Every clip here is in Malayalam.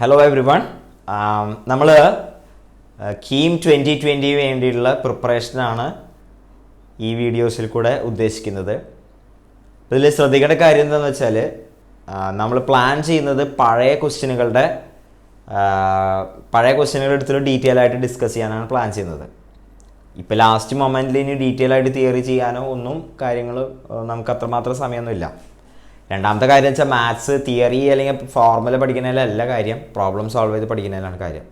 Hello every one. നമ്മൾ കീം 2020 വേണ്ടിയുള്ള പ്രിപ്പറേഷനാണ് ഈ വീഡിയോസിൽ കൂടെ ഉദ്ദേശിക്കുന്നത്. ഇതിൽ ശ്രദ്ധിക്കേണ്ട കാര്യം എന്താണെന്ന് വെച്ചാൽ നമ്മൾ പ്ലാൻ ചെയ്യുന്നത് പഴയ ക്വസ്റ്റ്യനുകൾ എടുത്തിട്ട് ഡീറ്റെയിൽ ആയിട്ട് ഡിസ്കസ് ചെയ്യാനാണ് പ്ലാൻ ചെയ്യുന്നത്. ഇപ്പോൾ ലാസ്റ്റ് മൊമെൻറ്റിൽ ഇനി ഡീറ്റെയിൽ ആയിട്ട് തിയറി ചെയ്യാനോ ഒന്നും കാര്യങ്ങൾ നമുക്ക് അത്രമാത്രം സമയമൊന്നുമില്ല. രണ്ടാമത്തെ കാര്യം എന്ന് വെച്ചാൽ മാത്സ് തിയറി അല്ലെങ്കിൽ ഫോർമുല പഠിക്കുന്നതിലല്ല കാര്യം, പ്രോബ്ലം സോൾവ് ചെയ്ത് പഠിക്കുന്നതിലാണ് കാര്യം.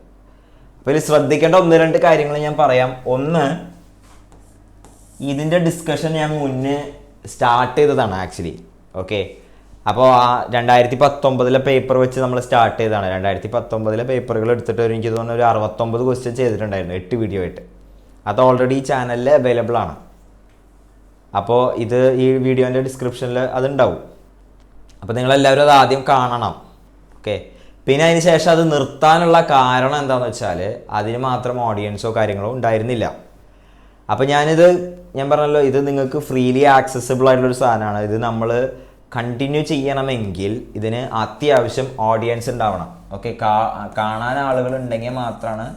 അപ്പോൾ ഇതിൽ ശ്രദ്ധിക്കേണ്ട ഒന്ന് രണ്ട് കാര്യങ്ങൾ ഞാൻ പറയാം. ഒന്ന്, ഇതിൻ്റെ ഡിസ്കഷൻ ഞാൻ മുന്നേ സ്റ്റാർട്ട് ചെയ്തതാണ് ആക്ച്വലി. ഓക്കെ, അപ്പോൾ ആ 2019 പേപ്പർ വെച്ച് നമ്മൾ സ്റ്റാർട്ട് ചെയ്തതാണ്. 2019 പേപ്പറുകൾ എടുത്തിട്ട് എനിക്ക് തോന്നുന്നു ഒരു 69 ക്വസ്റ്റ്യൻ ചെയ്തിട്ടുണ്ടായിരുന്നു 8 വീഡിയോ ആയിട്ട്. അത് ഓൾറെഡി ഈ ചാനലിൽ അവൈലബിൾ ആണ്. അപ്പോൾ ഈ വീഡിയോൻ്റെ ഡിസ്ക്രിപ്ഷനിൽ അതുണ്ടാവും. അപ്പോൾ നിങ്ങളെല്ലാവരും അത് ആദ്യം കാണണം. ഓക്കെ, പിന്നെ അതിന് ശേഷം അത് നിർത്താനുള്ള കാരണം എന്താണെന്ന് വെച്ചാൽ അതിന് മാത്രം ഓഡിയൻസോ കാര്യങ്ങളോ ഉണ്ടായിരുന്നില്ല. അപ്പോൾ ഞാൻ പറഞ്ഞല്ലോ, ഇത് നിങ്ങൾക്ക് ഫ്രീലി ആക്സസിബിൾ ആയിട്ടുള്ളൊരു സാധനമാണ്. ഇത് നമ്മൾ കണ്ടിന്യൂ ചെയ്യണമെങ്കിൽ ഇതിന് അത്യാവശ്യം ഓഡിയൻസ് ഉണ്ടാവണം. ഓക്കെ, കാണാൻ ആളുകൾ ഉണ്ടെങ്കിൽ മാത്രമാണ്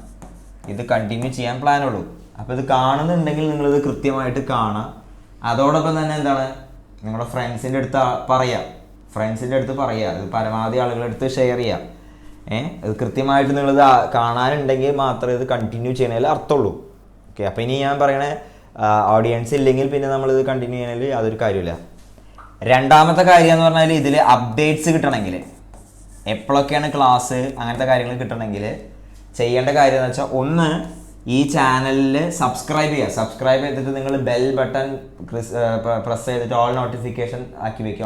ഇത് കണ്ടിന്യൂ ചെയ്യാൻ പ്ലാനുള്ളൂ. അപ്പോൾ ഇത് കാണുന്നുണ്ടെങ്കിൽ നിങ്ങളിത് കൃത്യമായിട്ട് കാണാം. അതോടൊപ്പം തന്നെ എന്താണ്, നിങ്ങളുടെ ഫ്രണ്ട്സിൻ്റെ അടുത്ത് പറയുക, ഇത് പരമാവധി ആളുകളെടുത്ത് ഷെയർ ചെയ്യാം. ഇത് കൃത്യമായിട്ട് നിങ്ങളിത് കാണാനുണ്ടെങ്കിൽ മാത്രമേ ഇത് കണ്ടിന്യൂ ചെയ്യണതിൽ അർത്ഥമുള്ളൂ. ഓക്കെ, അപ്പോൾ ഇനി ഞാൻ പറയണേ, ഓഡിയൻസ് ഇല്ലെങ്കിൽ പിന്നെ നമ്മളിത് കണ്ടിന്യൂ ചെയ്യണതിൽ യാതൊരു കാര്യമില്ല. രണ്ടാമത്തെ കാര്യം എന്ന് പറഞ്ഞാൽ ഇതിൽ അപ്ഡേറ്റ്സ് കിട്ടണമെങ്കിൽ, എപ്പോഴൊക്കെയാണ് ക്ലാസ് അങ്ങനത്തെ കാര്യങ്ങൾ കിട്ടണമെങ്കിൽ ചെയ്യേണ്ട കാര്യം എന്ന് വെച്ചാൽ, ഒന്ന്, ഈ ചാനലിൽ സബ്സ്ക്രൈബ് ചെയ്തിട്ട് നിങ്ങൾ ബെൽ ബട്ടൺ പ്രസ് ചെയ്തിട്ട് ഓൾ നോട്ടിഫിക്കേഷൻ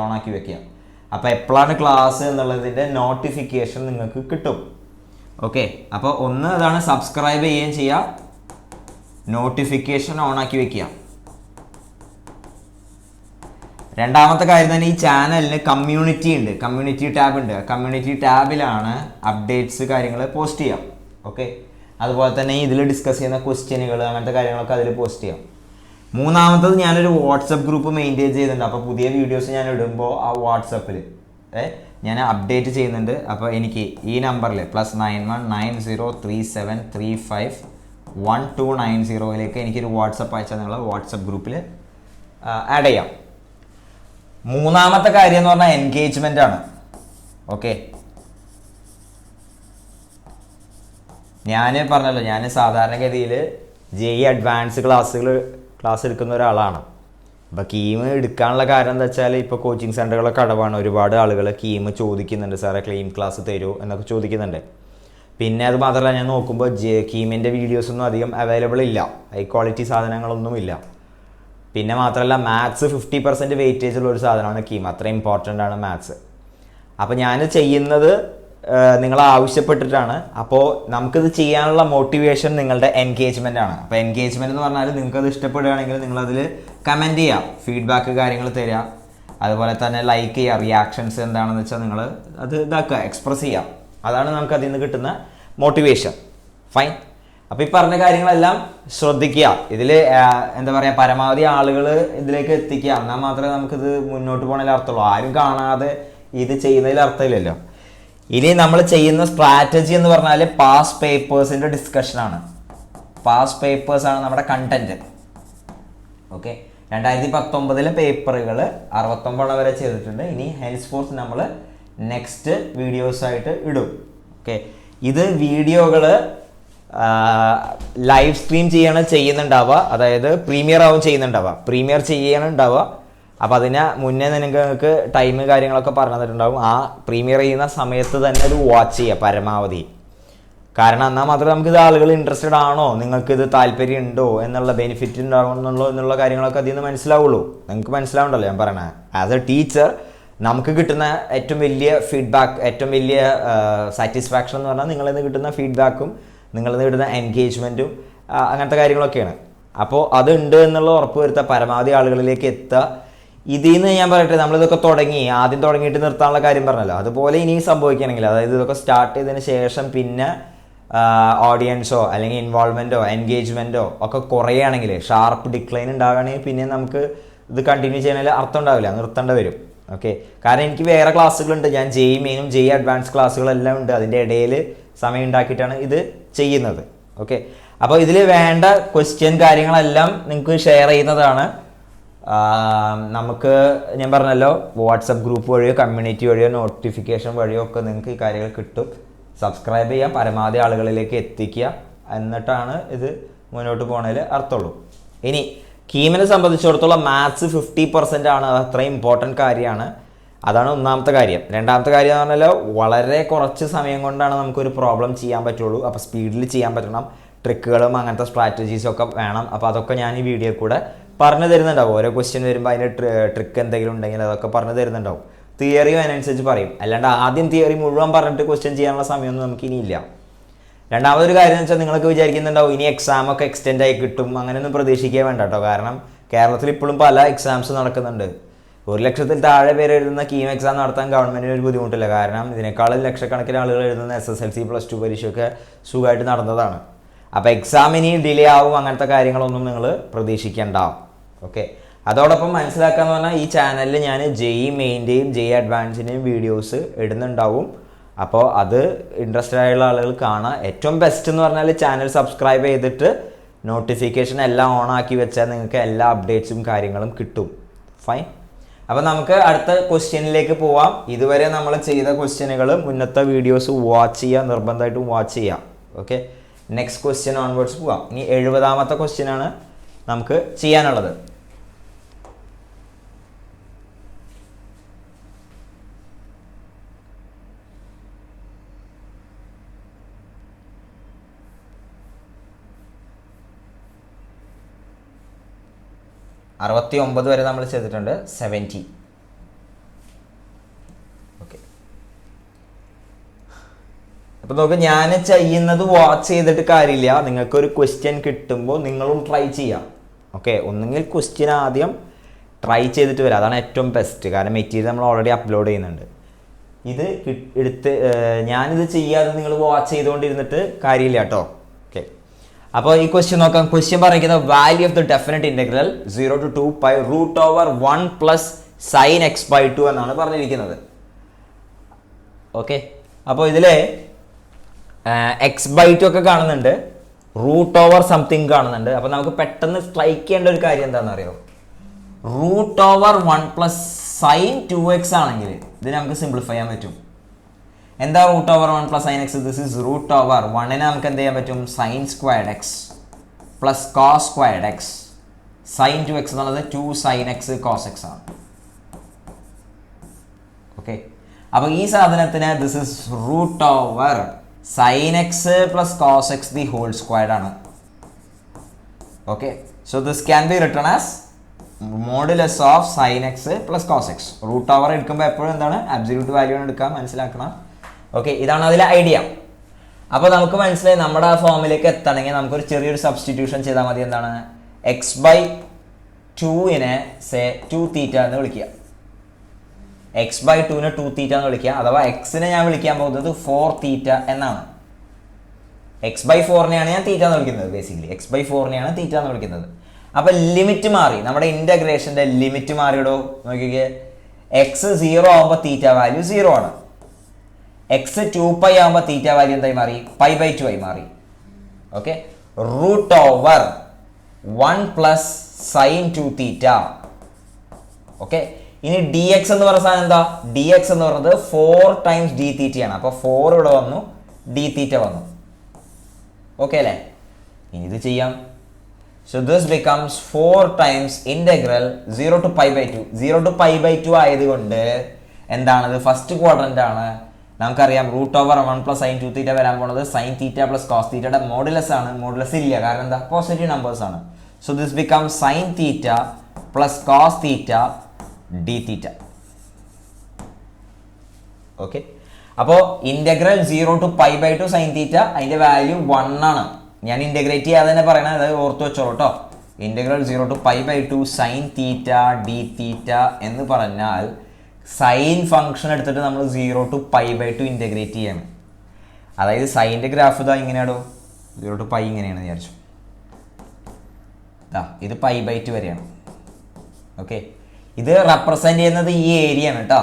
ഓൺ ആക്കി വെക്കുക. അപ്പോൾ എപ്പോഴാണ് ക്ലാസ് എന്നുള്ളതിൻ്റെ നോട്ടിഫിക്കേഷൻ നിങ്ങൾക്ക് കിട്ടും. ഓക്കെ, അപ്പോൾ ഒന്ന് അതാണ്, സബ്സ്ക്രൈബ് ചെയ്യുകയും ചെയ്യുക, നോട്ടിഫിക്കേഷൻ ഓൺ ആക്കി വെക്കുക. രണ്ടാമത്തെ കാര്യം തന്നെ, ഈ ചാനലിന് കമ്മ്യൂണിറ്റി ടാബ് ഉണ്ട്. കമ്മ്യൂണിറ്റി ടാബിലാണ് അപ്ഡേറ്റ്സ് കാര്യങ്ങൾ പോസ്റ്റ് ചെയ്യാം. ഓക്കെ, അതുപോലെ തന്നെ ഇതിൽ ഡിസ്കസ് ചെയ്യുന്ന ക്വസ്റ്റ്യനുകൾ അങ്ങനത്തെ കാര്യങ്ങളൊക്കെ അതിൽ പോസ്റ്റ് ചെയ്യാം. മൂന്നാമത്തത്, ഞാനൊരു വാട്സപ്പ് ഗ്രൂപ്പ് മെയിൻറ്റെയിൻ ചെയ്യുന്നുണ്ട്. അപ്പോൾ പുതിയ വീഡിയോസ് ഞാൻ ഇടുമ്പോൾ ആ വാട്സപ്പിൽ ഞാൻ അപ്ഡേറ്റ് ചെയ്യുന്നുണ്ട്. അപ്പോൾ എനിക്ക് ഈ നമ്പറിൽ +919037351290 എനിക്കൊരു വാട്സപ്പ് അയച്ചാൽ നിങ്ങൾ വാട്സപ്പ് ഗ്രൂപ്പിൽ ആഡ് ചെയ്യാം. മൂന്നാമത്തെ കാര്യം എന്ന് പറഞ്ഞാൽ എൻഗേജ്മെൻ്റ് ആണ്. ഓക്കെ, ഞാൻ പറഞ്ഞല്ലോ, ഞാൻ സാധാരണഗതിയിൽ JEE അഡ്വാൻസ് ക്ലാസ് എടുക്കുന്ന ഒരാളാണ്. അപ്പോൾ കീം എടുക്കാനുള്ള കാരണം എന്താ വെച്ചാൽ, ഇപ്പോൾ കോച്ചിങ് സെൻ്ററുകളൊക്കെ അടവാണ്. ഒരുപാട് ആളുകൾ കീം ചോദിക്കുന്നുണ്ട്, സാറേ ക്ലീം ക്ലാസ് തരുമോ എന്നൊക്കെ ചോദിക്കുന്നുണ്ട്. പിന്നെ അത് മാത്രമല്ല, ഞാൻ നോക്കുമ്പോൾ കീമിൻ്റെ വീഡിയോസൊന്നും അധികം അവൈലബിൾ ഇല്ല, ഹൈ ക്വാളിറ്റി സാധനങ്ങളൊന്നുമില്ല. പിന്നെ മാത്രമല്ല, മാത്സ് 50% വെയിറ്റേജ് ഉള്ള ഒരു സാധനമാണ് കീം. അത്ര ഇമ്പോർട്ടൻ്റ് ആണ് മാത്സ്. അപ്പോൾ ഞാൻ ചെയ്യുന്നത് നിങ്ങൾ ആവശ്യപ്പെട്ടിട്ടാണ്. അപ്പോൾ നമുക്കിത് ചെയ്യാനുള്ള മോട്ടിവേഷൻ നിങ്ങളുടെ എൻഗേജ്മെൻ്റ് ആണ്. അപ്പോൾ എൻഗേജ്മെൻ്റ് എന്ന് പറഞ്ഞാൽ, നിങ്ങൾക്കത് ഇഷ്ടപ്പെടുകയാണെങ്കിൽ നിങ്ങളതിൽ കമൻറ്റ് ചെയ്യുക, ഫീഡ്ബാക്ക് കാര്യങ്ങൾ തരിക, അതുപോലെ തന്നെ ലൈക്ക് ചെയ്യുക, റിയാക്ഷൻസ് എന്താണെന്ന് വെച്ചാൽ നിങ്ങൾ അത് എക്സ്പ്രസ് ചെയ്യുക. അതാണ് നമുക്ക് അതിൽ നിന്ന് കിട്ടുന്ന മോട്ടിവേഷൻ. ഫൈൻ. അപ്പോൾ ഈ പറഞ്ഞ കാര്യങ്ങളെല്ലാം ശ്രദ്ധിക്കുക. ഇതിൽ എന്താ പറയുക, പരമാവധി ആളുകൾ ഇതിലേക്ക് എത്തിക്കുക. എന്നാൽ മാത്രമേ നമുക്കിത് മുന്നോട്ട് പോകുന്നതിൽ അർത്ഥമുള്ളൂ. ആരും കാണാതെ ഇത് ചെയ്യുന്നതിൽ അർത്ഥമില്ലല്ലോ. ഇനി നമ്മൾ ചെയ്യുന്ന സ്ട്രാറ്റജി എന്ന് പറഞ്ഞാൽ പാസ് പേപ്പേഴ്സിൻ്റെ ഡിസ്കഷനാണ്. പാസ് പേപ്പേഴ്സാണ് നമ്മുടെ കണ്ടന്റ്. ഓക്കെ, 2019 പേപ്പറുകൾ 69 വരെ ചെയ്തിട്ടുണ്ട്. ഇനി ഹെൻസ്ഫോർത്ത് നമ്മൾ നെക്സ്റ്റ് വീഡിയോസായിട്ട് ഇടും. ഓക്കെ, ഇത് വീഡിയോകൾ ലൈവ് സ്ട്രീം ചെയ്യുന്നുണ്ടാവുക, അതായത് പ്രീമിയർ ചെയ്യുന്നുണ്ടാവുക. അപ്പോൾ അതിന് മുന്നേ നിങ്ങൾക്ക് ടൈം കാര്യങ്ങളൊക്കെ പറഞ്ഞു തന്നിട്ടുണ്ടാവും. ആ പ്രീമിയർ ചെയ്യുന്ന സമയത്ത് തന്നെ അത് വാച്ച് ചെയ്യുക പരമാവധി. കാരണം എന്നാൽ മാത്രമേ നമുക്കിത് ആളുകൾ ഇൻട്രസ്റ്റഡ് ആണോ, നിങ്ങൾക്കിത് താല്പര്യം ഉണ്ടോ എന്നുള്ള, ബെനിഫിറ്റ് ഉണ്ടാവുന്നുള്ളൂ എന്നുള്ള കാര്യങ്ങളൊക്കെ അതിൽ നിന്ന് മനസ്സിലാവുള്ളൂ. നിങ്ങൾക്ക് മനസ്സിലാവുണ്ടല്ലോ ഞാൻ പറയണേ. ആസ് എ ടീച്ചർ നമുക്ക് കിട്ടുന്ന ഏറ്റവും വലിയ ഫീഡ്ബാക്ക്, ഏറ്റവും വലിയ സാറ്റിസ്ഫാക്ഷൻ എന്ന് പറഞ്ഞാൽ നിങ്ങളിൽ നിന്ന് കിട്ടുന്ന ഫീഡ്ബാക്കും നിങ്ങളിൽ നിന്ന് കിട്ടുന്ന എൻഗേജ്മെൻറ്റും അങ്ങനത്തെ കാര്യങ്ങളൊക്കെയാണ്. അപ്പോൾ അതുണ്ട് എന്നുള്ള ഉറപ്പ് വരുത്തുക, പരമാവധി ആളുകളിലേക്ക് എത്തുക. ഇതിൽ നിന്ന് ഞാൻ പറയട്ടെ, നമ്മളിതൊക്കെ ആദ്യം തുടങ്ങിയിട്ട് നിർത്താനുള്ള കാര്യം പറഞ്ഞല്ലോ, അതുപോലെ ഇനി സംഭവിക്കുകയാണെങ്കിൽ, അതായത് ഇതൊക്കെ സ്റ്റാർട്ട് ചെയ്തതിന് ശേഷം പിന്നെ ഓഡിയൻസോ അല്ലെങ്കിൽ ഇൻവോൾവ്മെൻറ്റോ എൻഗേജ്മെൻറ്റോ ഒക്കെ കുറയുകയാണെങ്കിൽ, ഷാർപ്പ് ഡിക്ലൈൻ ഉണ്ടാവുകയാണെങ്കിൽ പിന്നെ നമുക്ക് ഇത് കണ്ടിന്യൂ ചെയ്യണതിൽ അർത്ഥം ഉണ്ടാവില്ല, നിർത്തേണ്ടി വരും. ഓക്കെ, കാരണം എനിക്ക് വേറെ ക്ലാസ്സുകളുണ്ട്. ഞാൻ ജെഇ മെയിനും ജെഇ അഡ്വാൻസ് ക്ലാസ്സുകളെല്ലാം ഉണ്ട്. അതിൻ്റെ ഇടയിൽ സമയം ഉണ്ടാക്കിയിട്ടാണ് ഇത് ചെയ്യുന്നത്. ഓക്കെ, അപ്പോൾ ഇതിൽ വേണ്ട ക്വസ്റ്റ്യൻ കാര്യങ്ങളെല്ലാം നിങ്ങൾക്ക് ഷെയർ ചെയ്യുന്നതാണ്. നമുക്ക് ഞാൻ പറഞ്ഞല്ലോ, വാട്സപ്പ് ഗ്രൂപ്പ് വഴിയോ കമ്മ്യൂണിറ്റി വഴിയോ നോട്ടിഫിക്കേഷൻ വഴിയോ ഒക്കെ നിങ്ങൾക്ക് ഈ കാര്യങ്ങൾ കിട്ടും. സബ്സ്ക്രൈബ് ചെയ്യാൻ പരമാവധി ആളുകളിലേക്ക് എത്തിക്കുക, എന്നിട്ടാണ് ഇത് മുന്നോട്ട് പോകണതിൽ അർത്ഥമുള്ളൂ. ഇനി കീമിനെ സംബന്ധിച്ചിടത്തോളം മാത്സ് 50% ആണ്. അത് അത്രയും ഇമ്പോർട്ടൻറ്റ് കാര്യമാണ്. അതാണ് ഒന്നാമത്തെ കാര്യം. രണ്ടാമത്തെ കാര്യം എന്ന് പറഞ്ഞാൽ വളരെ കുറച്ച് സമയം കൊണ്ടാണ് നമുക്കൊരു പ്രോബ്ലം ചെയ്യാൻ പറ്റുള്ളൂ. അപ്പോൾ സ്പീഡിൽ ചെയ്യാൻ പറ്റണം. ട്രിക്കുകളും അങ്ങനത്തെ സ്ട്രാറ്റജീസും ഒക്കെ വേണം. അപ്പോൾ അതൊക്കെ ഞാൻ ഈ വീഡിയോ കൂടെ പറഞ്ഞു തരുന്നുണ്ടാവും. ഓരോ ക്വസ്റ്റ്യൻ വരുമ്പോൾ അതിൻ്റെ ട്രിക്ക് എന്തെങ്കിലും ഉണ്ടെങ്കിൽ അതൊക്കെ പറഞ്ഞു തരുന്നുണ്ടാവും. തിയറിയും അതിനനുസരിച്ച് പറയും. അല്ലാണ്ട് ആദ്യം തിയറി മുഴുവൻ പറഞ്ഞിട്ട് ക്വസ്റ്റ്യൻ ചെയ്യാനുള്ള സമയമൊന്നും നമുക്ക് ഇനിയില്ല. രണ്ടാമതൊരു കാര്യം എന്ന് വെച്ചാൽ നിങ്ങൾക്ക് വിചാരിക്കുന്നുണ്ടാവും ഇനി എക്സാമൊക്കെ എക്സ്റ്റെൻഡ് ആയി കിട്ടും. അങ്ങനെയൊന്നും പ്രതീക്ഷിക്കാൻ വേണ്ട കേട്ടോ. കാരണം കേരളത്തിൽ ഇപ്പോഴും പല എക്സാംസ് നടക്കുന്നുണ്ട്. 1,00,000 താഴെ പേര് എഴുതുന്ന കീം എക്സാം നടത്താൻ ഗവൺമെൻറ്റിന് ഒരു ബുദ്ധിമുട്ടില്ല. കാരണം ഇതിനേക്കാളും ലക്ഷക്കണക്കിന് ആളുകൾ എഴുതുന്ന SSLC +2 പരീക്ഷയൊക്കെ സുഖമായിട്ട് നടന്നതാണ്. അപ്പോൾ എക്സാം ഇനി ഡിലേ ആവും, അങ്ങനത്തെ കാര്യങ്ങളൊന്നും നിങ്ങൾ പ്രതീക്ഷിക്കേണ്ട. ഓക്കെ, അതോടൊപ്പം മനസ്സിലാക്കാന്ന് പറഞ്ഞാൽ ഈ ചാനലിൽ ഞാൻ ജെഇ മെയിൻ്റെയും ജെഇ അഡ്വാൻസിൻ്റെയും വീഡിയോസ് ഇടുന്നുണ്ടാവും. അപ്പോൾ അത് ഇൻട്രസ്റ്റഡ് ആയുള്ള ആളുകൾ കാണാം. ഏറ്റവും ബെസ്റ്റ് എന്ന് പറഞ്ഞാൽ ചാനൽ സബ്സ്ക്രൈബ് ചെയ്തിട്ട് നോട്ടിഫിക്കേഷൻ എല്ലാം ഓൺ ആക്കി വെച്ചാൽ നിങ്ങൾക്ക് എല്ലാ അപ്ഡേറ്റ്സും കാര്യങ്ങളും കിട്ടും. ഫൈൻ. അപ്പോൾ നമുക്ക് അടുത്ത ക്വസ്റ്റ്യനിലേക്ക് പോവാം. ഇതുവരെ നമ്മൾ ചെയ്ത ക്വസ്റ്റ്യനുകൾ മുന്നത്തെ വീഡിയോസ് വാച്ച് ചെയ്യുക, നിർബന്ധമായിട്ടും വാച്ച് ചെയ്യുക. ഓക്കെ, നെക്സ്റ്റ് ക്വസ്റ്റ്യൻ ഓൺവേർഡ്സ് പോവാം. ഇനി 70ാമത്തെ ക്വസ്റ്റ്യനാണ് നമുക്ക് ചെയ്യാനുള്ളത്. (69) വരെ നമ്മൾ ചെയ്തിട്ടുണ്ട്. 70. ഓക്കെ, അപ്പോൾ നോക്ക്, ഞാൻ ചെയ്യുന്നത് വാച്ച് ചെയ്തിട്ട് കാര്യമില്ല. നിങ്ങൾക്കൊരു ക്വസ്റ്റ്യൻ കിട്ടുമ്പോൾ നിങ്ങളും ട്രൈ ചെയ്യാം. ഓക്കെ, ഒന്നുകിൽ ക്വസ്റ്റ്യൻ ആദ്യം ട്രൈ ചെയ്തിട്ട് വരാം. അതാണ് ഏറ്റവും ബെസ്റ്റ്. കാരണം മെറ്റീരിയൽ നമ്മൾ ഓൾറെഡി അപ്ലോഡ് ചെയ്യുന്നുണ്ട്. ഇത് എടുത്ത് ഞാനിത് ചെയ്യാതെ നിങ്ങൾ വാച്ച് ചെയ്തുകൊണ്ടിരുന്നിട്ട് കാര്യമില്ല കേട്ടോ. ഓക്കെ, അപ്പോൾ ഈ ക്വസ്റ്റ്യൻ നോക്കാം. ക്വസ്റ്റ്യൻ പറയുന്നത് value of the definite integral 0 to 2π √1 + sin x/2 എന്നാണ് പറഞ്ഞിരിക്കുന്നത്. ഓക്കെ, അപ്പോൾ ഇതിൽ x/2 ഒക്കെ കാണുന്നുണ്ട്, √ സംതിങ് കാണുന്നുണ്ട്. അപ്പോൾ നമുക്ക് പെട്ടെന്ന് സ്ട്രൈക്ക് ചെയ്യേണ്ട ഒരു കാര്യം എന്താണെന്ന് അറിയോ? √1 + sin 2x ആണെങ്കിൽ ഇത് നമുക്ക് സിംപ്ലിഫൈ ചെയ്യാൻ പറ്റും. എന്താ √1 + sin x? ദിസ് ഈസ് √1നെ നമുക്ക് എന്ത് ചെയ്യാൻ പറ്റും? sin² x + cos² x. sin 2x എന്നുള്ളത് 2 sin x cos x ആണ്. ഓക്കെ, അപ്പോൾ ഈ സാധനത്തിന് this is √sin x + cos x the whole squared ആണ്. Okay, so this can be written as modulus of sin x + cos x. √ എടുക്കുമ്പോൾ എപ്പോഴും എന്താണ്? അബ്സല്യൂട്ട് വാല്യൂ എടുക്കാൻ മനസ്സിലാക്കണം. ഓക്കെ, ഇതാണ് അതിലെ ഐഡിയ. അപ്പോൾ നമുക്ക് മനസ്സിലായി നമ്മുടെ ആ ഫോമിലേക്ക് എത്തണമെങ്കിൽ നമുക്കൊരു ചെറിയൊരു സബ്സ്റ്റിറ്റ്യൂഷൻ ചെയ്താൽ മതി. എന്താണ്? x/2നെ സേ 2θ എന്ന് വിളിക്കുക. x/2നെ 2θ എന്ന് വിളിക്കുക. അഥവാ എക്സിനെ ഞാൻ വിളിക്കാൻ പോകുന്നത് 4θ എന്നാണ്. x/4നെയാണ് ഞാൻ θ എന്ന് വിളിക്കുന്നത്. ബേസിക്കലി x/4നെയാണ് θ എന്ന് വിളിക്കുന്നത്. അപ്പൊ ലിമിറ്റ് മാറി, നമ്മുടെ ഇന്റഗ്രേഷന്റെ ലിമിറ്റ് മാറിയിടോ. നോക്കിക്കേ, എക്സ് 0 ആകുമ്പോൾ θ വാല്യൂ 0 ആണ്. എക്സ് 2π ആകുമ്പോൾ θ വാല്യൂ എന്തായി മാറി? π/2 ആയി മാറി. Okay, √1 + sin 2θ. ഓക്കെ, ഇനി dx എന്ന് പറയുന്ന സാധനം എന്താ? dx എന്ന് പറയുന്നത് 4 times dθ ആണ്. അപ്പോൾ 4 ഇവിടെ വന്നു, dθ വന്നു. ഓക്കെ അല്ലേ? ഇനി ഇത് ചെയ്യാം. So this becomes 4 times integral 0 to π/2. 0 to π/2 ആയതുകൊണ്ട് എന്താണത്? ഫസ്റ്റ് ക്വാഡ്രന്റ് ആണ്. നമുക്കറിയാം √1 + sin 2θ വരാൻ പോണത് sin θ + cos θയുടെ മോഡുലസ് ആണ്. മോഡുലസ് ഇല്ല, കാരണം എന്താ? പോസിറ്റീവ് നമ്പേഴ്സ് ആണ്. So this becomes sin θ + cos θ dθ. Okay, അപ്പോൾ ഇന്റഗ്രൽ 0 to π/2 sin θ, അതിന്റെ വാല്യൂ 1 ആണ്. ഞാൻ ഇന്റഗ്രേറ്റ് ചെയ്യാതെ തന്നെ പറയണത്, അത് ഓർത്ത് വെച്ചോളൂ കേട്ടോ. ഇന്റഗ്രൽ 0 to π/2 sin θ dθ എന്ന് പറഞ്ഞാൽ സൈൻ ഫംഗ്ഷൻ എടുത്തിട്ട് നമ്മൾ 0 to π/2 ഇന്റഗ്രേറ്റ് ചെയ്യണം. അതായത് സൈൻ്റെ ഗ്രാഫ് ഇതാ ഇങ്ങനെയാണോ, 0 to π ഇങ്ങനെയാണ് വിചാരിച്ചു. ഇത് π/2 വരെയാണ്. ഓക്കെ, ഇത് റെപ്രസെന്റ് ചെയ്യുന്നത് ഈ ഏരിയ ആണ് കേട്ടോ.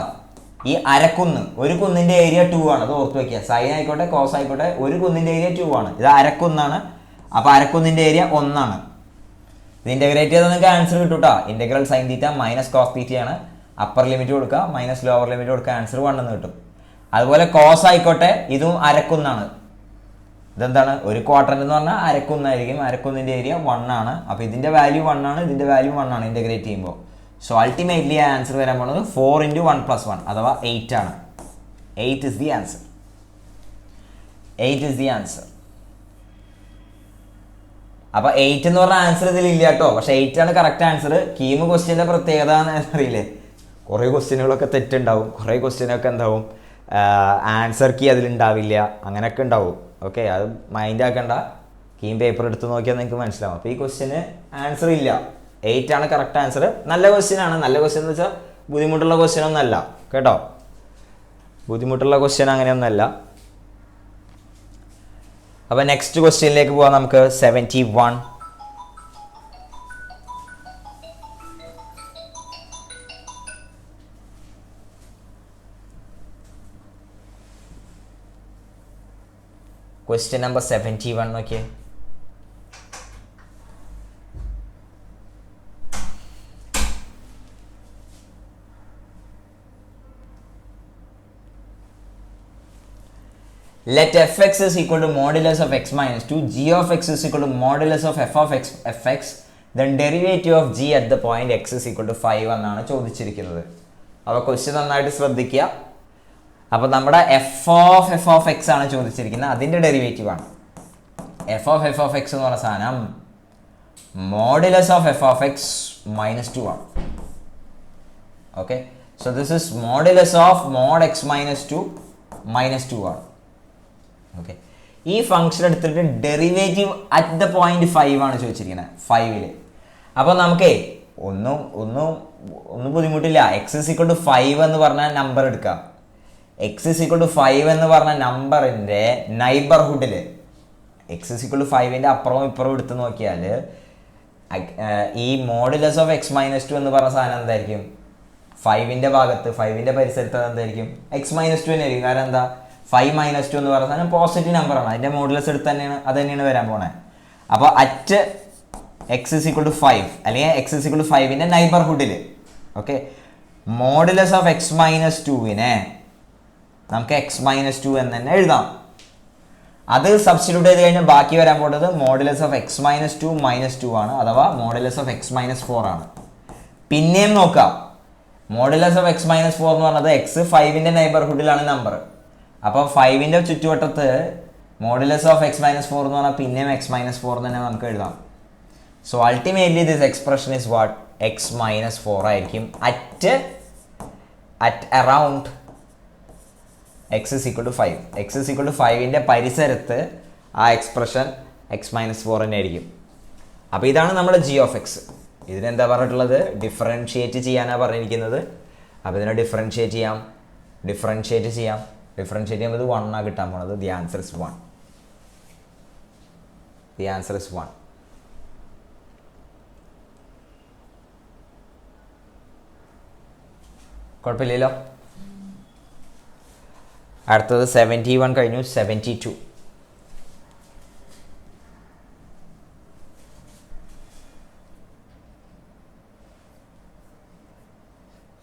ഈ അരക്കുന്ന്, ഒരു കുന്നിന്റെ ഏരിയ 2 ആണ്. അത് ഓർത്ത് വെക്കുക. സൈൻ ആയിക്കോട്ടെ കോസ് ആയിക്കോട്ടെ, ഒരു കുന്നിന്റെ ഏരിയ 2 ആണ്. ഇത് അരക്കുന്നാണ്. അപ്പൊ അരക്കുന്നിന്റെ ഏരിയ 1 ആണ്. ഇത് ഇന്റഗ്രേറ്റ് ചെയ്താൽ നിങ്ങൾക്ക് ആൻസർ കിട്ടും കേട്ടോ. Integral sine theta minus cos theta ആണ്. അപ്പർ ലിമിറ്റ് കൊടുക്കുക, മൈനസ് ലോവർ ലിമിറ്റ് കൊടുക്കുക, ആൻസർ 1 എന്ന് കിട്ടും. അതുപോലെ കോസ് ആയിക്കോട്ടെ, ഇതും അരക്കുന്നാണ്. ഇതെന്താണ്, ഒരു ക്വാഡ്രന്റ് എന്ന് പറഞ്ഞാൽ അരക്കുന്നായിരിക്കും. അരക്കുന്നിന്റെ ഏരിയ 1 ആണ്. അപ്പൊ ഇതിന്റെ വാല്യൂ 1 ആണ്, ഇതിന്റെ വാല്യൂ 1 ആണ് ഇന്റഗ്രേറ്റ് ചെയ്യുമ്പോൾ. സോ അൾട്ടിമേറ്റ്ലി ആൻസർ വരാൻ പോകുന്നത് 4 × 1 + 1 അഥവാ 8 ആണ്. 8 is the answer. 8 is the answer. അപ്പൊ 8 എന്ന് പറഞ്ഞ ആൻസർ ഇതിൽ ഇല്ല കേട്ടോ. പക്ഷെ 8 ആണ് കറക്റ്റ് ആൻസർ. കീം ക്വസ്റ്റ്യന്റെ പ്രത്യേകത അറിയില്ലേ, കുറെ ക്വസ്റ്റ്യനുകളൊക്കെ തെറ്റുണ്ടാവും, കുറെ ക്വസ്റ്റ്യനൊക്കെ എന്താവും ആൻസർ കീ അതിലുണ്ടാവില്ല, അങ്ങനെയൊക്കെ ഉണ്ടാവും. ഓക്കെ, അത് മൈൻഡ് ആക്കണ്ട. കീം പേപ്പർ എടുത്ത് നോക്കിയാൽ നിങ്ങൾക്ക് മനസ്സിലാവും. അപ്പോൾ ഈ ക്വസ്റ്റ്യന് ആൻസർ ഇല്ല. 8 ആണ് കറക്റ്റ് ആൻസർ. നല്ല ക്വസ്റ്റ്യൻ ആണ്. നല്ല ക്വസ്റ്റ്യൻ എന്ന് വെച്ചാൽ ബുദ്ധിമുട്ടുള്ള ക്വസ്റ്റ്യൻ ഒന്നല്ല കേട്ടോ. ബുദ്ധിമുട്ടുള്ള ക്വസ്റ്റ്യൻ അങ്ങനെയൊന്നല്ല. അപ്പോൾ നെക്സ്റ്റ് ക്വസ്റ്റ്യനിലേക്ക് പോവാം നമുക്ക്. 71. ക്വസ്റ്റ്യൻ നമ്പർ 71 നോക്കിയേ. Let fx is equal to modulus of x minus 2, g of x is equal to modulus of f of x fx, then derivative of g at the point x is equal to 5 എന്നാണ് ചോദിച്ചിരിക്കുന്നത്. അപ്പോൾ ക്വസ്റ്റ്യൻ നന്നായിട്ട് ശ്രദ്ധിക്കുക. അപ്പോൾ നമ്മുടെ f of x ആണ് ചോദിച്ചിരിക്കുന്നത്. അതിൻ്റെ ഡെറിവേറ്റീവ് ആണ് f of x എന്ന് പറഞ്ഞ സാധനം modulus of f of x minus 2 ആണ്. Okay, so this is modulus of mod x minus 2 minus 2 ആണ്. ഓക്കെ, ഈ ഫംഗ്ഷൻ എടുത്തിട്ട് ഡെറിവേറ്റീവ് അറ്റ് ദ പോയിന്റ് 5 ആണ് ചോദിച്ചിരിക്കുന്നത്. 5 അപ്പോൾ നമുക്ക് ഒന്നും ബുദ്ധിമുട്ടില്ല. എക്സ് ഇസ് ഈക്വൽ ടു 5 എന്ന് പറഞ്ഞ നമ്പർ എടുക്കാം. എക്സ് ഇസ് ഈക്വൽ ടു 5 എന്ന് പറഞ്ഞ നമ്പറിൻ്റെ നൈബർഹുഡിൽ എക്സ് ഇസ് ഈക്വൽ ടു 5ൻ്റെ അപ്പുറവും ഇപ്പുറവും എടുത്ത് നോക്കിയാൽ ഈ മോഡുലസ് ഓഫ് x minus 2 എന്ന് പറഞ്ഞ സാധനം എന്തായിരിക്കും? 5ൻ്റെ ഭാഗത്ത്, 5ൻ്റെ പരിസരത്ത് എന്തായിരിക്കും? x minus 2 തന്നെ ആയിരിക്കും. കാരണം എന്താ, 5 minus 2 എന്ന് പറയുന്ന സാധനം പോസിറ്റീവ് നമ്പറാണ്. അതിൻ്റെ മോഡുലസ് എടുത്ത് അത് തന്നെയാണ് വരാൻ പോണേ. അപ്പോൾ at x is equal to 5 അല്ലെങ്കിൽ എക്സ് ഇസ് ഈക്വൽ ടു 5ൻ്റെ നൈബർഹുഡിൽ okay modulus of x minus 2നെ നമുക്ക് x minus 2 എന്ന് തന്നെ എഴുതാം. അത് സബ്സ്റ്റിറ്റ്യൂട്ട് ചെയ്ത് കഴിഞ്ഞാൽ ബാക്കി വരാൻ പോകുന്നത് modulus of x minus 2 minus 2 ആണ്, അഥവാ മോഡുലസ് ഓഫ് x minus 4 ആണ്. പിന്നെയും നോക്കാം, മോഡുലസ് ഓഫ് x minus 4 എന്ന് പറഞ്ഞത് x 5ൻ്റെ നൈബർഹുഡിലാണ് നമ്പർ. അപ്പോൾ 5ൻ്റെ ചുറ്റുവട്ടത്ത് മോഡുലസ് ഓഫ് x minus 4 എന്ന് പറഞ്ഞാൽ പിന്നെയും x minus 4 തന്നെ നമുക്ക് എഴുതാം. So ultimately this expression is what x minus 4 ആയിരിക്കും at around x is equal to 5. x is equal to 5ൻ്റെ പരിസരത്ത് ആ എക്സ്പ്രഷൻ x minus 4 തന്നെ ആയിരിക്കും. അപ്പോൾ ഇതാണ് നമ്മുടെ g of x. ഇതിനെന്താ പറഞ്ഞിട്ടുള്ളത്? ഡിഫറൻഷിയേറ്റ് ചെയ്യാനാണ് പറഞ്ഞിരിക്കുന്നത്. അപ്പോൾ ഇതിനെ ഡിഫറൻഷിയേറ്റ് ചെയ്യാം. ഡിഫറൻഷിയേറ്റ് ചെയ്യുമ്പോൾ 1 ആണ് കിട്ടാൻ പോണത്. The answer is 1. The answer is 1. കുഴപ്പമില്ലല്ലോ. അടുത്തത് 71 കഴിഞ്ഞു. 72.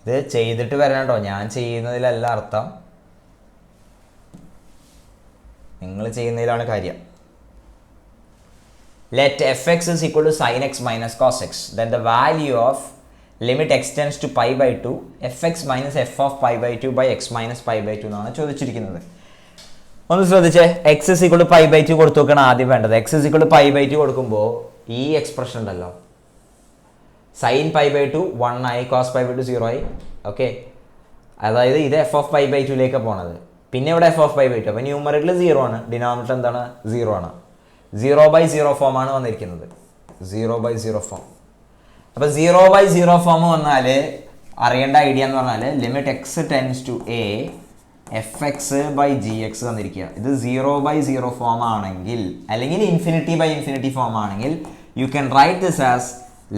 ഇത് ചെയ്തിട്ട് വരണം കേട്ടോ. ഞാൻ ചെയ്യുന്നതിലല്ല അർത്ഥം, നിങ്ങൾ ചെയ്യുന്നതിലാണ് കാര്യം. Let fx is equal to sin x minus cos x, then the value of limit x tends to pi by 2 fx minus f of pi by 2 by x minus pi by 2 എന്നാണ് ചോദിച്ചിരിക്കുന്നത്. ഒന്ന് ശ്രദ്ധിച്ചേ, x is equal to pi by 2 കൊടുത്തു നോക്കണം ആദ്യം വേണ്ടത്. x is equal to pi by 2 കൊടുക്കുമ്പോൾ ഈ എക്സ്പ്രഷൻ ഉണ്ടല്ലോ, sin pi by 2 1 ആയി, cos pi by 2 0 ആയി. ഓക്കെ, അതായത് ഇത് f of pi by 2ലേക്ക് പോണത്. പിന്നെ ഇവിടെ f of pi by 2, അപ്പോൾ ന്യൂമറേറ്ററിൽ 0 ആണ്, ഡിനോമിനേറ്റർ എന്താണ്? 0 ആണ്. 0/0 ഫോം ആണ് വന്നിരിക്കുന്നത്. 0/0 ഫോം. അപ്പോൾ 0/0 ഫോം വന്നാൽ അറിയേണ്ട ഐഡിയ എന്ന് പറഞ്ഞാൽ limit x tends to a fx/gx തന്നിരിക്കുക. ഇത് 0/0 ഫോം ആണെങ്കിൽ, അല്ലെങ്കിൽ ഇൻഫിനിറ്റി ബൈ ഇൻഫിനിറ്റി ഫോം ആണെങ്കിൽ, you can write this as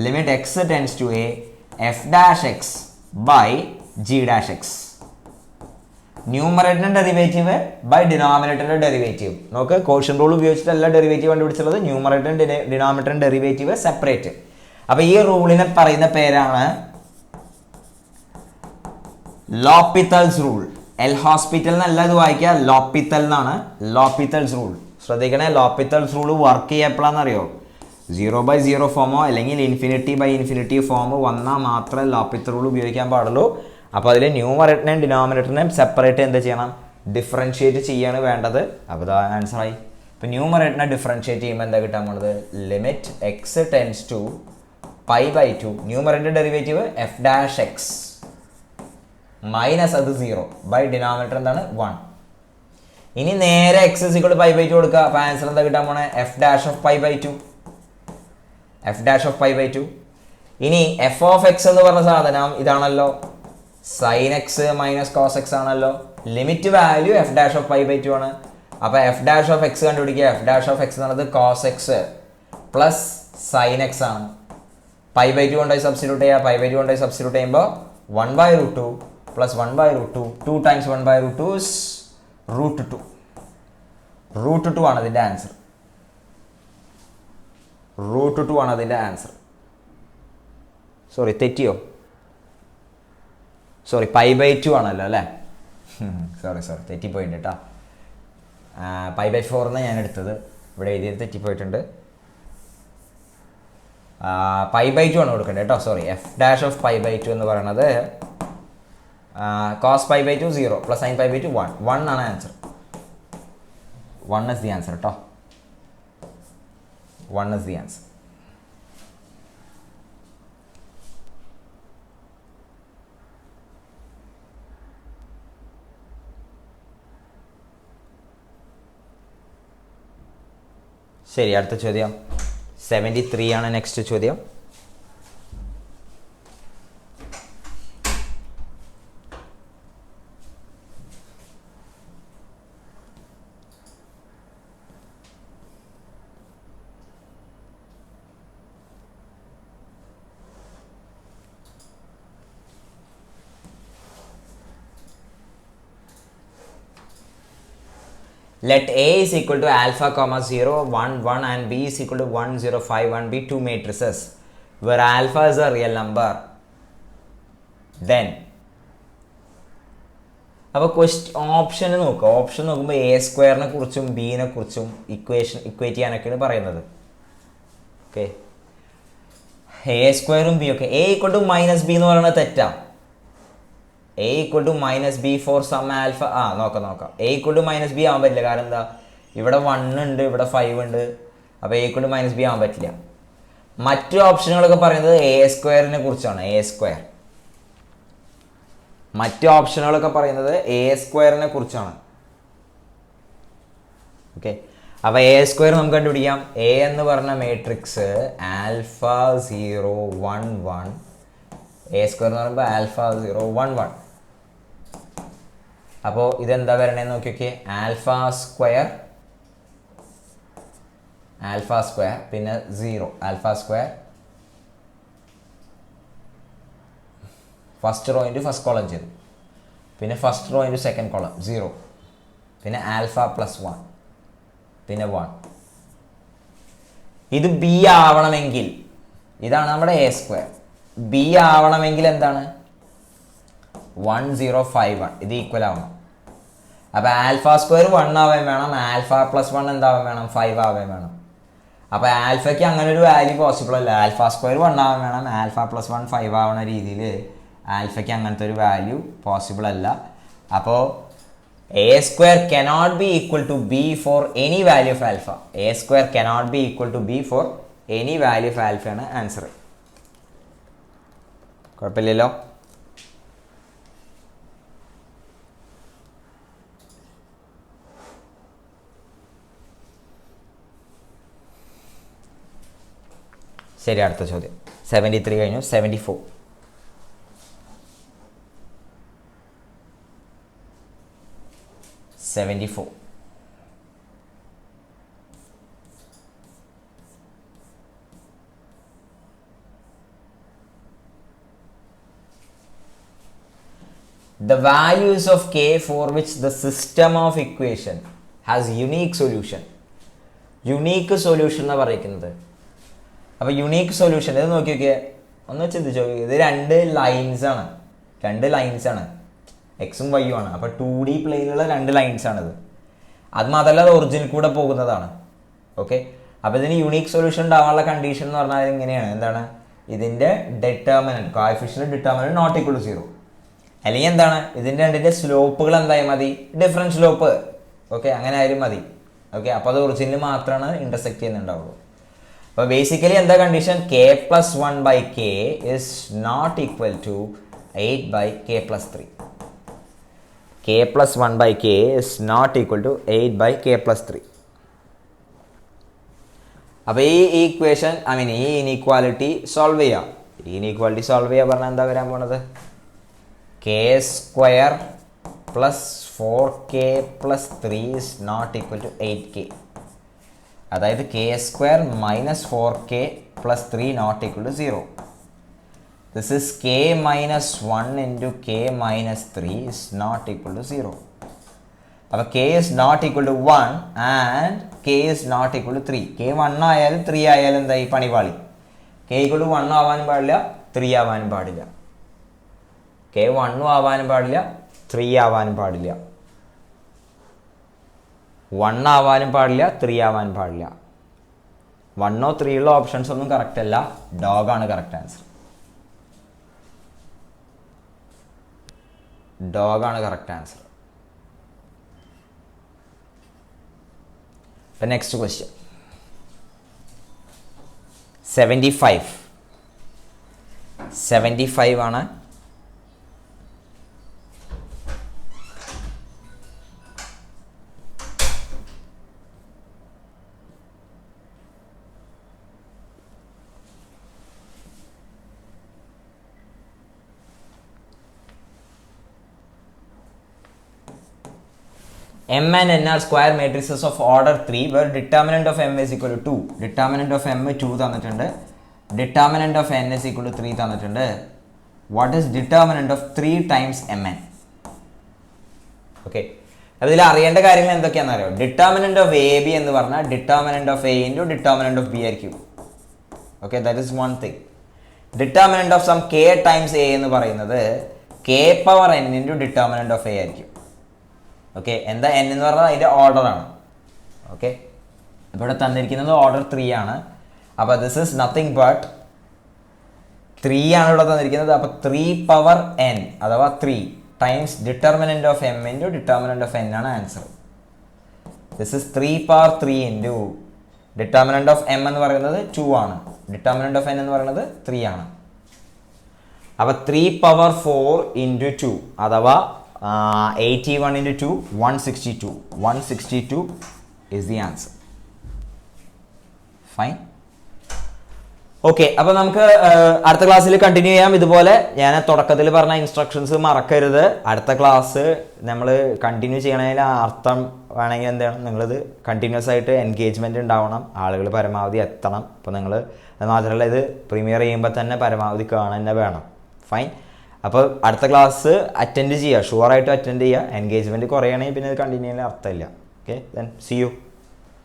limit x tends to a f dash x by g dash x. ന്യൂമറേറ്ററിന്റെ ഡെറിവേറ്റീവ് ബൈ ഡിനോമിനേറ്ററിന്റെ ഡെറിവേറ്റീവ്. നമുക്ക് കോഷ്യൻ റൂൾ ഉപയോഗിച്ചിട്ടല്ല ഡെറിവേറ്റീവ് കണ്ടുപിടിച്ചുള്ളത്. ന്യൂമറേറ്ററും ഡിനോമിനേറ്ററും ഡെറിവേറ്റീവ് സെപ്പറേറ്റ്. അപ്പൊ ഈ റൂളിനെ പറയുന്ന പേരാണ് ലോപ്പിത്തൽസ് റൂൾ. എൽ ഹോസ്പിറ്റൽ എന്നല്ല ഇത് വായിക്കുക, ലോപ്പിത്തൽ എന്നാണ്. ലോപ്പിത്തൽസ് റൂൾ ശ്രദ്ധിക്കണേ. ലോപ്പിത്തൽസ് റൂൾ വർക്ക് ചെയ്യപ്പോഴാണെന്നറിയോ? 0/0 ഫോമോ അല്ലെങ്കിൽ ഇൻഫിനിറ്റി ഫോം വന്നാൽ മാത്രമേ ലോപ്പിത്തൽ റൂൾ ഉപയോഗിക്കാൻ പാടുള്ളൂ. അപ്പോൾ അതിൽ ന്യൂമറേറ്ററിനെയും ഡിനോമിനേറ്ററിനെയും സെപ്പറേറ്റ് എന്ത് ചെയ്യണം? ഡിഫറൻഷിയേറ്റ് ചെയ്യാണ് വേണ്ടത്. അപ്പോൾ ഇത് ആൻസറായി. ഇപ്പോൾ ന്യൂമറേറ്ററിനെ ഡിഫറൻഷിയേറ്റ് ചെയ്യുമ്പോൾ എന്താ കിട്ടാൻ പോകുന്നത്? Limit x tends to π/2. Numerator derivative f dash x minus അത് 0 ബൈ ഡിനോമിനേറ്റർ എന്താണ്? 1. ഇനി നേരെ എക്സ് = π/2 കൊടുക്കുക. അപ്പോൾ ആൻസർ എന്താ കിട്ടാൻ പോണേ? F dash of π/2. F dash of π/2. ഇനി എഫ് ഓഫ് എക്സ് എന്ന് പറഞ്ഞ സാധനം ഇതാണല്ലോ, sine x minus cos x ആണല്ലോ. Limit value f dash of π/2 ആണ്. അപ്പോൾ എഫ് ഡാഷ് ഓഫ് എക്സ് കണ്ടുപിടിക്കുക. എഫ് ഡാഷ് ഓഫ് എക്സ് എന്ന് പറയുന്നത് cos x plus sine x ആണ്. π/2 കൊണ്ടായി സബ്സ്റ്റിറ്റ്യൂട്ട് ചെയ്യുക. π/2 കൊണ്ടായി സബ്സ്റ്റിറ്റ്യൂട്ട് ചെയ്യുമ്പോൾ 1/√2 പ്ലസ് 1/√2. 2 times 1/√2 is √2. √2 ആണ് അതിൻ്റെ ആൻസർ. √2 ആണ് അതിൻ്റെ ആൻസർ. സോറി, തെറ്റിയോ? സോറി, π/2 ആണല്ലോ അല്ലേ? സോറി തെറ്റിപ്പോയിട്ടുണ്ട് കേട്ടോ. π/4 ഞാൻ എടുത്തത്. ഇവിടെ എഴുതിയത് തെറ്റിപ്പോയിട്ടുണ്ട്. π/2 ആണ് കൊടുക്കേണ്ടത് കേട്ടോ. സോറി, എഫ് ഡാഷ് ഓഫ് π/2 എന്ന് പറയുന്നത് കോസ് π/2 0 പ്ലസ് സൈൻ π/2 1. 1 ആണ് ആൻസർ. 1 ഇസ് ദി ആൻസർ കേട്ടോ. 1 ഇസ് ദി ആൻസർ. ശരി, അടുത്ത ചോദ്യം 73 ആണ് നെക്സ്റ്റ് ചോദ്യം. Let A is equal to alpha comma 0 1 1 and B is equal to 1 0 5 1 be two matrices where alpha is a real number. Then അപ്പോൾ ഓപ്ഷൻ നോക്കുക. ഓപ്ഷൻ നോക്കുമ്പോൾ എ സ്ക്വയറിനെ കുറിച്ചും ബിനെ കുറിച്ചും ഇക്വേറ്റ് ചെയ്യാനൊക്കെയാണ് പറയുന്നത്. ഓക്കെ, എ സ്ക്വയറും ബി ഒക്കെ. A equal to minus b എന്ന് പറയുന്നത് തെറ്റാണ്. A equal to minus b for some alpha. നോക്കാം. A equal to minus b ആവാൻ പറ്റില്ല. കാരണം എന്താ? ഇവിടെ 1 ഉണ്ട്, ഇവിടെ 5 ഉണ്ട്. അപ്പോൾ a equal to minus b ആവാൻ പറ്റില്ല. മറ്റു ഓപ്ഷനുകളൊക്കെ പറയുന്നത് എ സ്ക്വയറിനെ കുറിച്ചാണ്. എ സ്ക്വയർ മറ്റു ഓപ്ഷനുകളൊക്കെ പറയുന്നത് എ സ്ക്വയറിനെ കുറിച്ചാണ്. ഓക്കെ, അപ്പോൾ എ സ്ക്വയർ നമുക്ക് കണ്ടുപിടിക്കാം. എ എന്ന് പറഞ്ഞ മാട്രിക്സ് ആൽഫ 0 1 1. എ സ്ക്വയർ എന്ന് പറയുമ്പോൾ ആൽഫ 0 1 1. അപ്പോൾ ഇതെന്താ വരണേന്ന് നോക്കിയൊക്കെ. ആൽഫ സ്ക്വയർ പിന്നെ 0. Alpha square first rho into first column ചെയ്തു. പിന്നെ first rho into second column 0. പിന്നെ ആൽഫ പ്ലസ് 1 പിന്നെ 1. ഇത് ബി ആവണമെങ്കിൽ, ഇതാണ് നമ്മുടെ എ സ്ക്വയർ. ബി ആവണമെങ്കിൽ എന്താണ്? 1 0 5 1. ഇത് ഈക്വൽ ആവണം. അപ്പോൾ ആൽഫ സ്ക്വയർ 1 ആവാൻ വേണം. ആൽഫ പ്ലസ് 1 എന്താവാൻ വേണം? 5 ആവാൻ വേണം. അപ്പോൾ ആൽഫയ്ക്ക് അങ്ങനെ ഒരു വാല്യൂ പോസിബിൾ അല്ല. ആൽഫ സ്ക്വയർ 1 ആവാൻ വേണം. ആൽഫ പ്ലസ് 1 5 ആവുന്ന രീതിയിൽ ആൽഫയ്ക്ക് അങ്ങനത്തെ ഒരു വാല്യൂ പോസിബിൾ അല്ല. അപ്പോൾ a square cannot be equal to b for any value of alpha. A square cannot be equal to b for any value of alpha ആണ് ആൻസർ. കുഴപ്പമില്ലല്ലോ. ശരി, അടുത്ത ചോദ്യം 73 കഴിഞ്ഞു. 74. the values of k for which the system of equation has unique solution. Unique solution എന്നാണ് പറയുന്നത്. അപ്പോൾ യുണീക്ക് സൊല്യൂഷൻ ഇത് നോക്കി നോക്കിയേ, ഒന്ന് ചിന്തിച്ചു നോക്കി. ഇത് രണ്ട് ലൈൻസ് ആണ്, എക്സും വൈയും ആണ്. അപ്പോൾ 2D പ്ലെയിനുള്ള രണ്ട് ലൈൻസ് ആണിത്. അത് മാത്രമല്ല അത് ഒറിജിനിൽ കൂടെ പോകുന്നതാണ്. ഓക്കെ, അപ്പോൾ ഇതിന് യുണീക്ക് സൊല്യൂഷൻ ഉണ്ടാകാനുള്ള കണ്ടീഷൻ എന്ന് പറഞ്ഞാൽ ഇങ്ങനെയാണ്. എന്താണ്? ഇതിൻ്റെ determinant coefficient determinant not equal to 0. അല്ലെങ്കിൽ എന്താണ്? ഇതിൻ്റെ രണ്ടിൻ്റെ സ്ലോപ്പുകൾ എന്തായാലും മതി, ഡിഫറൻറ്റ് സ്ലോപ്പ്. ഓക്കെ, അങ്ങനെ ആയാലും മതി. ഓക്കെ, അപ്പോൾ അത് ഒറിജിനിൽ മാത്രമാണ് ഇൻ്റർസെക്ട് ചെയ്യുന്നുണ്ടാവുള്ളൂ. അപ്പോൾ ബേസിക്കലി എന്താ condition? k+1/k is not equal to 8/k+3. k+1/k is not equal to 8/k+3. അപ്പോൾ ഈ ഈക്വേഷൻ ഈ ഇനീക്വാലിറ്റി സോൾവ് ചെയ്യാം. ഈ ഇനീക്വാലിറ്റി സോൾവ് ചെയ്യാൻ പറഞ്ഞാൽ എന്താ വരാൻ പോണത്? k² + 4k+3 is not equal to 8k. അതായത് k² - 4k+3 not equal to 0. This is k - 1 × k - 3 is not equal to 0. അപ്പോൾ k is not equal to 1 and k is not equal to 3. k 1 ആയാലും 3 ആയാലും എന്തായി? പണിപാളി. k = 1 ആവാനും പാടില്ല, 3 ആവാനും പാടില്ല. k 1 ആവാനും പാടില്ല, 3 ആവാനും പാടില്ല. 1 ആവാനും പാടില്ല, 3 ആവാനും പാടില്ല. 1 or 3 ഉള്ള ഓപ്ഷൻസ് ഒന്നും കറക്റ്റ് അല്ല. ഡോഗാണ് കറക്റ്റ് ആൻസർ. ഡോഗാണ് കറക്റ്റ് ആൻസർ. നെക്സ്റ്റ് ക്വസ്റ്റ്യൻ 75 ആണ്. M and N are square matrices of order 3 where determinant of M is equal to 2. Determinant of M 2 തന്നിട്ടുണ്ട്. Determinant of N is equal to 3 തന്നിട്ടുണ്ട്. What is determinant of 3 times Mn? Okay, അപ്പോൾ ഇതിൽ അറിയേണ്ട കാര്യങ്ങൾ എന്തൊക്കെയാണെന്ന് അറിയാം. ഡിറ്റർമിനന്റ് ഓഫ് എ ബി എന്ന് പറഞ്ഞാൽ determinant of a into determinant of b ആയിരിക്കും. Okay, that is one thing. Determinant of some k times a എന്ന് പറയുന്നത് k⁻n into determinant of a ആയിരിക്കും. ഓക്കെ, എന്താ n എന്ന് പറഞ്ഞാൽ അതിൻ്റെ ഓർഡറാണ്. ഓക്കെ, ഇപ്പോൾ ഇവിടെ തന്നിരിക്കുന്നത് ഓർഡർ 3 ആണ്. അപ്പോൾ ദിസ് ഇസ് നത്തിങ് ബട്ട് 3 ആണ് ഇവിടെ തന്നിരിക്കുന്നത്. അപ്പോൾ 3⁻n അഥവാ 3 times determinant of m into determinant of n ആണ് answer. This is 3⁻3 into determinant of m എന്ന് പറയുന്നത് 2 ആണ്, ഡിറ്റർമിനന്റ് ഓഫ് n എന്ന് പറയുന്നത് 3 ആണ്. അപ്പോൾ 3⁻4 ഇൻറ്റു 2 അഥവാ 81 into 2, 162. 162 is the answer. Fine. Okay, അപ്പോൾ നമുക്ക് അടുത്ത ക്ലാസ്സിൽ കണ്ടിന്യൂ ചെയ്യാം. ഇതുപോലെ ഞാൻ തുടക്കത്തിൽ പറഞ്ഞ ഇൻസ്ട്രക്ഷൻസ് മറക്കരുത്. അടുത്ത ക്ലാസ് നമ്മൾ കണ്ടിന്യൂ ചെയ്യണതിൽ അർത്ഥം വേണമെങ്കിൽ എന്താണ്, നിങ്ങളിത് കണ്ടിന്യൂസ് ആയിട്ട് എൻഗേജ്മെൻറ്റ് ഉണ്ടാവണം, ആളുകൾ പരമാവധി എത്തണം. അപ്പോൾ നിങ്ങൾ അത് മാത്രമല്ല ഇത് പ്രീമിയർ ചെയ്യുമ്പോൾ തന്നെ പരമാവധി കാണാൻ തന്നെ വേണം. ഫൈൻ. അപ്പോൾ അടുത്ത ക്ലാസ് അറ്റൻഡ് ചെയ്യുക, ഷുവറായിട്ട് അറ്റൻഡ് ചെയ്യുക. എൻഗേജ്മെൻറ്റ് കുറയുകയാണെങ്കിൽ പിന്നെ ഇത് കണ്ടിന്യൂ ചെയ്യാൻ അർത്ഥമില്ല. Okay, then see U.